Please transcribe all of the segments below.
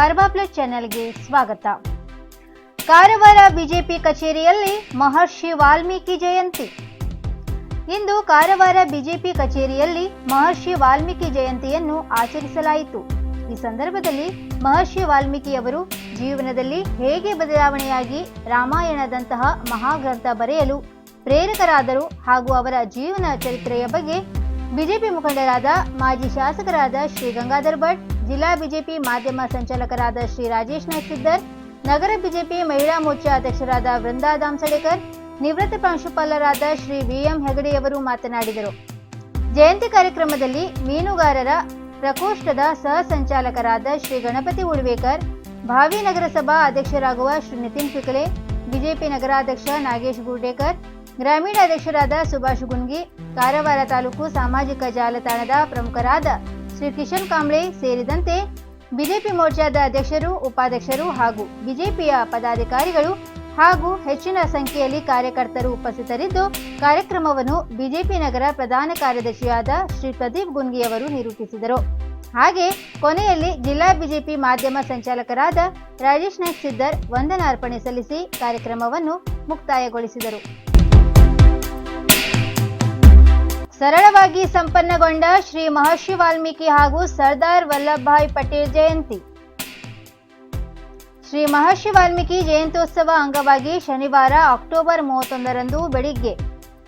Karwa plus ಚಾನೆಲ್ಗೆ ಸ್ವಾಗತ. Karwar BJP ಕಚೇರಿಯಲ್ಲಿ ಮಹರ್ಷಿ ವಾಲ್ಮೀಕಿ ಜಯಂತಿ. ಇಂದು ಕಾರವಾರ ಬಿಜೆಪಿ ಕಚೇರಿಯಲ್ಲಿ ಮಹರ್ಷಿ ವಾಲ್ಮೀಕಿ ಜಯಂತಿಯನ್ನು ಆಚರಿಸಲಾಯಿತು. ಈ ಸಂದರ್ಭದಲ್ಲಿ ಮಹರ್ಷಿ ವಾಲ್ಮೀಕಿಯವರು ಜೀವನದಲ್ಲಿ ಹೇಗೆ ಬದಲಾವಣೆಯಾಗಿ ರಾಮಾಯಣದಂತಹ ಮಹಾಗ್ರಂಥ ಬರೆಯಲು ಪ್ರೇರಕರಾದರು ಹಾಗೂ ಅವರ ಜೀವನ ಚರಿತ್ರೆಯ ಬಗ್ಗೆ ಬಿಜೆಪಿ ಮುಖಂಡರಾದ ಮಾಜಿ ಶಾಸಕರಾದ ಶ್ರೀ ಗಂಗಾಧರ್ ಭಟ್, ಜಿಲ್ಲಾ ಬಿಜೆಪಿ ಮಾಧ್ಯಮ ಸಂಚಾಲಕರಾದ ಶ್ರೀ ರಾಜೇಶ್ ನಾಯ್ಕ್ ಸಿದ್ದರ್, ನಗರ ಬಿಜೆಪಿ ಮಹಿಳಾ ಮೋರ್ಚಾ ಅಧ್ಯಕ್ಷರಾದ ವೃಂದಾ ದಾಮಸಡೇಕರ್, ನಿವೃತ್ತ ಪ್ರಾಂಶುಪಾಲರಾದ ಶ್ರೀ ವಿಎಂ ಹೆಗಡೆಯವರು ಮಾತನಾಡಿದರು. ಜಯಂತಿ ಕಾರ್ಯಕ್ರಮದಲ್ಲಿ ಮೀನುಗಾರರ ಪ್ರಕೋಷ್ಠದ ಸಹ ಸಂಚಾಲಕರಾದ ಶ್ರೀ ಗಣಪತಿ ಉಳ್ವೇಕರ್, ಭಾವಿ ನಗರಸಭಾ ಅಧ್ಯಕ್ಷರಾಗುವ ಶ್ರೀ ನಿತಿನ್ ಪಿಕಲೆ, ಬಿಜೆಪಿ ನಗರಾಧ್ಯಕ್ಷ ನಾಗೇಶ್ ಗುರ್ಡೇಕರ್, ಗ್ರಾಮೀಣ ಅಧ್ಯಕ್ಷರಾದ ಸುಭಾಷ್ ಗುನ್ಗಿ, ಕಾರವಾರ ತಾಲೂಕು ಸಾಮಾಜಿಕ ಜಾಲತಾಣದ ಪ್ರಮುಖರಾದ ಶ್ರೀ ಕಿಶನ್ ಕಾಂಬ್ಳೆ ಸೇರಿದಂತೆ ಬಿಜೆಪಿ ಮೋರ್ಚಾದ ಅಧ್ಯಕ್ಷರು, ಉಪಾಧ್ಯಕ್ಷರು ಹಾಗೂ ಬಿಜೆಪಿಯ ಪದಾಧಿಕಾರಿಗಳು ಹಾಗೂ ಹೆಚ್ಚಿನ ಸಂಖ್ಯೆಯಲ್ಲಿ ಕಾರ್ಯಕರ್ತರು ಉಪಸ್ಥಿತರಿದ್ದು ಕಾರ್ಯಕ್ರಮವನ್ನು ಬಿಜೆಪಿ ನಗರ ಪ್ರಧಾನ ಕಾರ್ಯದರ್ಶಿಯಾದ ಶ್ರೀ ಪ್ರದೀಪ್ ಗುನ್ಗಿಯವರು ನಿರೂಪಿಸಿದರು. ಹಾಗೆ ಕೊನೆಯಲ್ಲಿ ಜಿಲ್ಲಾ ಬಿಜೆಪಿ ಮಾಧ್ಯಮ ಸಂಚಾಲಕರಾದ ರಾಜೇಶ್ ನಾಯ್ಕ್ ಸಿದ್ದರ್ ವಂದನಾರ್ಪಣೆ ಸಲ್ಲಿಸಿ ಕಾರ್ಯಕ್ರಮವನ್ನು ಮುಕ್ತಾಯಗೊಳಿಸಿದರು. ಸರಳವಾಗಿ ಸಂಪನ್ನಗೊಂಡ ಶ್ರೀ ಮಹರ್ಷಿ ವಾಲ್ಮೀಕಿ ಹಾಗೂ ಸರ್ದಾರ್ ವಲ್ಲಭಭಾಯ್ ಪಟೇಲ್ ಜಯಂತಿ. ಶ್ರೀ ಮಹರ್ಷಿ ವಾಲ್ಮೀಕಿ ಜಯಂತ್ಯೋತ್ಸವ ಅಂಗವಾಗಿ ಶನಿವಾರ ಅಕ್ಟೋಬರ್ 31ರಂದು ಬೆಳಿಗ್ಗೆ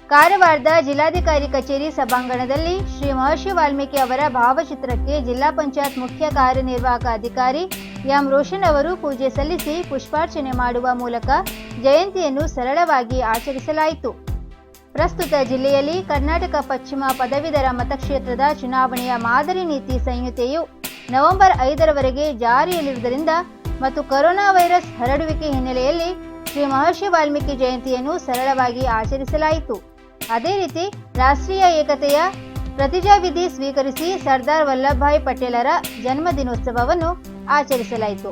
ಕಾರವಾರದ ಜಿಲ್ಲಾಧಿಕಾರಿ ಕಚೇರಿ ಸಭಾಂಗಣದಲ್ಲಿ ಶ್ರೀ ಮಹರ್ಷಿ ವಾಲ್ಮೀಕಿ ಅವರ ಭಾವಚಿತ್ರಕ್ಕೆ ಜಿಲ್ಲಾ ಪಂಚಾಯತ್ ಮುಖ್ಯ ಕಾರ್ಯನಿರ್ವಾಹಕ ಅಧಿಕಾರಿ ಎಂ ರೋಷನ್ ಅವರು ಪೂಜೆ ಸಲ್ಲಿಸಿ ಪುಷ್ಪಾರ್ಚನೆ ಮಾಡುವ ಮೂಲಕ ಜಯಂತಿಯನ್ನು ಸರಳವಾಗಿ ಆಚರಿಸಲಾಯಿತು. ಪ್ರಸ್ತುತ ಜಿಲ್ಲೆಯಲ್ಲಿ ಕರ್ನಾಟಕ ಪಶ್ಚಿಮ ಪದವೀಧರ ಮತಕ್ಷೇತ್ರದ ಚುನಾವಣೆಯ ಮಾದರಿ ನೀತಿ ಸಂಹಿತೆಯು ನವೆಂಬರ್ 5ರವರೆಗೆ ಜಾರಿಯಲ್ಲಿರುವುದರಿಂದ ಮತ್ತು ಕೊರೋನಾ ವೈರಸ್ ಹರಡುವಿಕೆ ಹಿನ್ನೆಲೆಯಲ್ಲಿ ಶ್ರೀ ಮಹರ್ಷಿ ವಾಲ್ಮೀಕಿ ಜಯಂತಿಯನ್ನು ಸರಳವಾಗಿ ಆಚರಿಸಲಾಯಿತು. ಅದೇ ರೀತಿ ರಾಷ್ಟ್ರೀಯ ಏಕತೆಯ ಪ್ರತಿಜ್ಞಾವಿಧಿ ಸ್ವೀಕರಿಸಿ ಸರ್ದಾರ್ ವಲ್ಲಭಭಾಯ್ ಪಟೇಲರ ಜನ್ಮದಿನೋತ್ಸವವನ್ನು ಆಚರಿಸಲಾಯಿತು.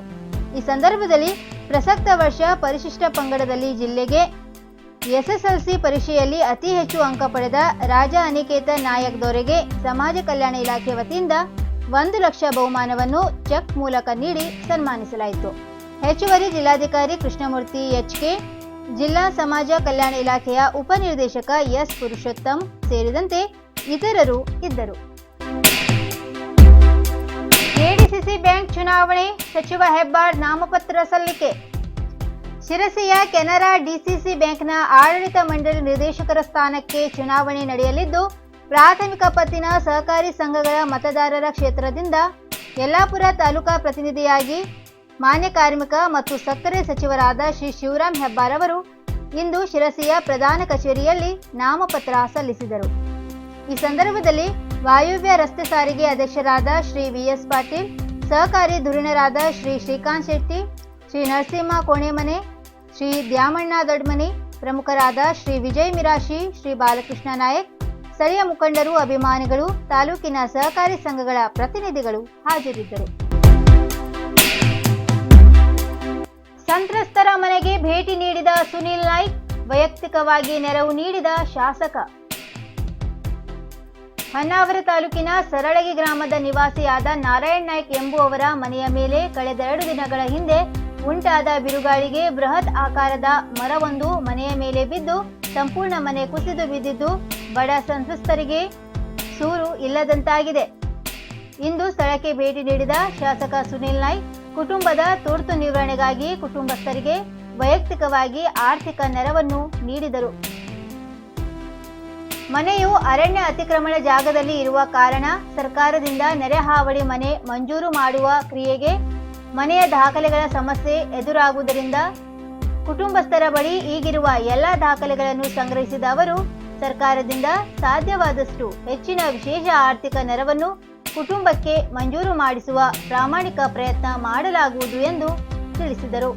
ಈ ಸಂದರ್ಭದಲ್ಲಿ ಪ್ರಸಕ್ತ ವರ್ಷ ಪರಿಶಿಷ್ಟ ಪಂಗಡದಲ್ಲಿ ಜಿಲ್ಲೆಗೆ ಎಸ್ಎಸ್ಎಲ್ಸಿ ಪರೀಕ್ಷೆಯಲ್ಲಿ ಅತಿ ಹೆಚ್ಚು ಅಂಕ ಪಡೆದ ರಾಜ ಅನಿಕೇತ ನಾಯಕ್ ದೊರೆಗೆ ಸಮಾಜ ಕಲ್ಯಾಣ ಇಲಾಖೆ ವತಿಯಿಂದ 1 ಲಕ್ಷ ಬಹುಮಾನವನ್ನು ಚೆಕ್ ಮೂಲಕ ನೀಡಿ ಸನ್ಮಾನಿಸಲಾಯಿತು. ಹೆಚ್ಚುವರಿ ಜಿಲ್ಲಾಧಿಕಾರಿ ಕೃಷ್ಣಮೂರ್ತಿ ಎಚ್ಕೆ, ಜಿಲ್ಲಾ ಸಮಾಜ ಕಲ್ಯಾಣ ಇಲಾಖೆಯ ಉಪನಿರ್ದೇಶಕ ಎಸ್ ಪುರುಷೋತ್ತಮ್ ಸೇರಿದಂತೆ ಇತರರು ಇದ್ದರು. ಕೆಡಿಸಿಸಿ ಬ್ಯಾಂಕ್ ಚುನಾವಣೆ, ಸಚಿವ ಹೆಬ್ಬಾರ್ ನಾಮಪತ್ರ ಸಲ್ಲಿಕೆ. ಶಿರಸಿಯ ಕೆನರಾ ಡಿಸಿಸಿ ಬ್ಯಾಂಕ್ನ ಆಡಳಿತ ಮಂಡಳಿ ನಿರ್ದೇಶಕರ ಸ್ಥಾನಕ್ಕೆ ಚುನಾವಣೆ ನಡೆಯಲಿದ್ದು, ಪ್ರಾಥಮಿಕ ಪತ್ತಿನ ಸಹಕಾರಿ ಸಂಘಗಳ ಮತದಾರರ ಕ್ಷೇತ್ರದಿಂದ ಯಲ್ಲಾಪುರ ತಾಲೂಕಾ ಪ್ರತಿನಿಧಿಯಾಗಿ ಮಾನ್ಯ ಕಾರ್ಮಿಕ ಮತ್ತು ಸಕ್ಕರೆ ಸಚಿವರಾದ ಶ್ರೀ ಶಿವರಾಮ್ ಹೆಬ್ಬಾರ್ ಅವರು ಇಂದು ಶಿರಸಿಯ ಪ್ರಧಾನ ಕಚೇರಿಯಲ್ಲಿ ನಾಮಪತ್ರ ಸಲ್ಲಿಸಿದರು. ಈ ಸಂದರ್ಭದಲ್ಲಿ ವಾಯುವ್ಯ ರಸ್ತೆ ಸಾರಿಗೆ ಅಧ್ಯಕ್ಷರಾದ ಶ್ರೀ ವಿಎಸ್ ಪಾಟೀಲ್, ಸಹಕಾರಿ ಧುರೀಣರಾದ ಶ್ರೀ ಶ್ರೀಕಾಂತ್ ಶೆಟ್ಟಿ, ಶ್ರೀ ನರಸಿಂಹ ಕೋಣೆಮನೆ, ಶ್ರೀ ದ್ಯಾಮಣ್ಣ ದೊಡ್ಮನಿ, ಪ್ರಮುಖರಾದ ಶ್ರೀ ವಿಜಯ್ ಮಿರಾಶಿ, ಶ್ರೀ ಬಾಲಕೃಷ್ಣ ನಾಯಕ್, ಸ್ಥಳೀಯ ಮುಖಂಡರು, ಅಭಿಮಾನಿಗಳು, ತಾಲೂಕಿನ ಸಹಕಾರಿ ಸಂಘಗಳ ಪ್ರತಿನಿಧಿಗಳು ಹಾಜರಿದ್ದರು. ಸಂತ್ರಸ್ತರ ಮನೆಗೆ ಭೇಟಿ ನೀಡಿದ ಸುನಿಲ್ ನಾಯ್ಕ್, ವೈಯಕ್ತಿಕವಾಗಿ ನೆರವು ನೀಡಿದ ಶಾಸಕ. ಹೊನ್ನಾವರ ತಾಲೂಕಿನ ಸರಳಗಿ ಗ್ರಾಮದ ನಿವಾಸಿಯಾದ ನಾರಾಯಣ್ ನಾಯ್ಕ್ ಎಂಬುವವರ ಮನೆಯ ಮೇಲೆ ಕಳೆದ 2 ದಿನಗಳ ಹಿಂದೆ ಉಂಟಾದ ಬಿರುಗಾಳಿಗೆ ಬೃಹತ್ ಆಕಾರದ ಮರವೊಂದು ಮನೆಯ ಮೇಲೆ ಬಿದ್ದು ಸಂಪೂರ್ಣ ಮನೆ ಕುಸಿದು ಬಿದ್ದಿದ್ದು ಬಡ ಸಂತ್ರಸ್ತರಿಗೆ ಸೂರು ಇಲ್ಲದಂತಾಗಿದೆ. ಇಂದು ಸ್ಥಳಕ್ಕೆ ಭೇಟಿ ನೀಡಿದ ಶಾಸಕ ಸುನಿಲ್ ನಾಯ್ಕ್ ಕುಟುಂಬದ ತುರ್ತು ನಿವಾರಣೆಗಾಗಿ ಕುಟುಂಬಸ್ಥರಿಗೆ ವೈಯಕ್ತಿಕವಾಗಿ ಆರ್ಥಿಕ ನೆರವನ್ನು ನೀಡಿದರು. ಮನೆಯು ಅರಣ್ಯ ಅತಿಕ್ರಮಣ ಜಾಗದಲ್ಲಿ ಇರುವ ಕಾರಣ ಸರ್ಕಾರದಿಂದ ನೆರೆ ಹಾವಳಿ ಮನೆ ಮಂಜೂರು ಮಾಡುವ ಕ್ರಿಯೆಗೆ ಮನೆಯ ದಾಖಲೆಗಳ ಸಮಸ್ಯೆ ಎದುರಾಗುವುದರಿಂದ ಕುಟುಂಬಸ್ಥರ ಬಳಿ ಈಗಿರುವ ಎಲ್ಲ ದಾಖಲೆಗಳನ್ನು ಸಂಗ್ರಹಿಸಿದ ಅವರು ಸರ್ಕಾರದಿಂದ ಸಾಧ್ಯವಾದಷ್ಟು ಹೆಚ್ಚಿನ ವಿಶೇಷ ಆರ್ಥಿಕ ನೆರವನ್ನು ಕುಟುಂಬಕ್ಕೆ ಮಂಜೂರು ಮಾಡಿಸುವ ಪ್ರಾಮಾಣಿಕ ಪ್ರಯತ್ನ ಮಾಡಲಾಗುವುದು ಎಂದು ತಿಳಿಸಿದರು.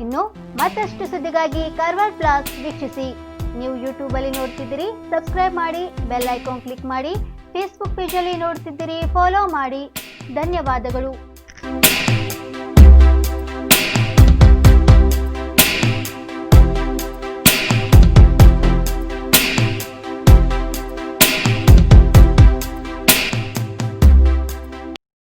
ಇನ್ನು ಮತ್ತಷ್ಟು ಸುದ್ದಿಗಾಗಿ ಕಾರ್ವಾ ಪ್ಲಸ್ ವೀಕ್ಷಿಸಿ. ನೀವು ಯೂಟ್ಯೂಬ್ ಅಲ್ಲಿ ನೋಡ್ತಿದ್ದೀರಿ, ಸಬ್ಸ್ಕ್ರೈಬ್ ಮಾಡಿ, ಬೆಲ್ ಐಕಾನ್ ಕ್ಲಿಕ್ ಮಾಡಿ. ಫೇಸ್ಬುಕ್ ಪೇಜಲ್ಲಿ ನೋಡ್ತಿದ್ದೀರಿ, ಫಾಲೋ ಮಾಡಿ. ಧನ್ಯವಾದಗಳು.